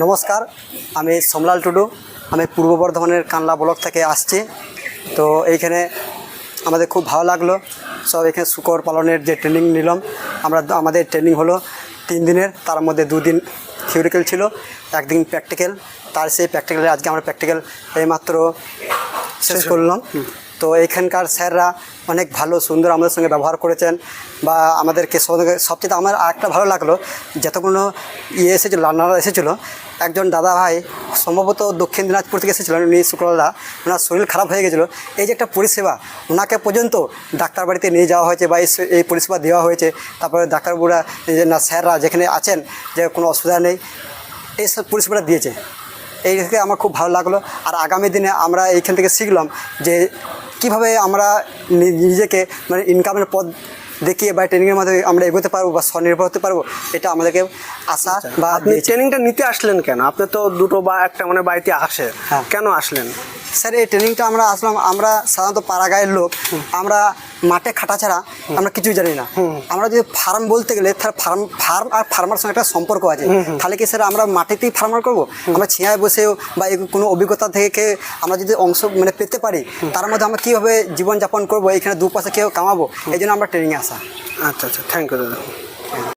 নমস্কার, আমি সোমলাল টুডু। আমি পূর্ব বর্ধমানের কানলা ব্লক থেকে আসছি। তো এইখানে আমাদের খুব ভালো লাগলো। সব এখানে শূকর পালনের যে ট্রেনিং নিলাম, আমাদের ট্রেনিং হলো 3 দিনের। তার মধ্যে 2 দিন থিওরিক্যাল ছিল, 1 দিন প্র্যাকটিক্যাল। তার সেই প্র্যাকটিক্যালে আজকে আমরা প্র্যাকটিক্যাল এইমাত্র শেষ করলাম। তো এইখানকার স্যাররা অনেক ভালো সুন্দর আমাদের সঙ্গে ব্যবহার করেছেন বা আমাদেরকে সবচেয়ে আমার আরেকটা ভালো লাগলো, যতগুলো এসেছিলো লার্নাররা এসেছিলো, একজন দাদা ভাই সম্ভবত দক্ষিণ দিনাজপুর থেকে এসেছিলেন। উনি শুক্রদা, ওনার শরীর খারাপ হয়ে গেছিলো। এই যে একটা পরিষেবা, ওনাকে পর্যন্ত ডাক্তার বাড়িতে নিয়ে যাওয়া হয়েছে বা এই পরিষেবা দেওয়া হয়েছে। তারপরে ডাক্তারবাবুরা না স্যাররা যেখানে আছেন যে কোনো অসুবিধা নেই, এই সব পরিষেবাটা দিয়েছে। এই থেকে আমার খুব ভালো লাগলো। আর আগামী দিনে আমরা এইখান থেকে শিখলাম যে কীভাবে আমরা নিজেকে মানে ইনকামের পথ দেখিয়ে বা ট্রেনিংয়ের মাধ্যমে আমরা এগোতে পারবো বা স্বনির্ভর হতে পারবো, এটা আমাদেরকে আশা। বা আপনি ট্রেনিংটা নিতে আসলেন কেন? আপনি তো দুটো বা একটা মানে বাড়িতে আসে, হ্যাঁ, কেন আসলেন? স্যার এই ট্রেনিংটা আমরা আসলাম, আমরা সাধারণত পাড়া গাঁয়ের লোক, আমরা মাঠে খাটা ছাড়া আমরা কিছুই জানি না। আমরা যদি ফার্ম বলতে গেলে ফার্ম আর ফার্মার সঙ্গে একটা সম্পর্ক আছে। তাহলে কি স্যার আমরা মাটিতেই ফার্মার করবো? আমরা ছিঁড়ায় বসেও বা কোনো অভিজ্ঞতা থেকে আমরা যদি অংশ মানে পেতে পারি, তার মধ্যে আমরা কীভাবে জীবনযাপন করবো, এখানে 2 পয়সা কেউ কামাবো, এই জন্য আমরা ট্রেনিংয়ে আসা। আচ্ছা, থ্যাংক ইউ দাদা।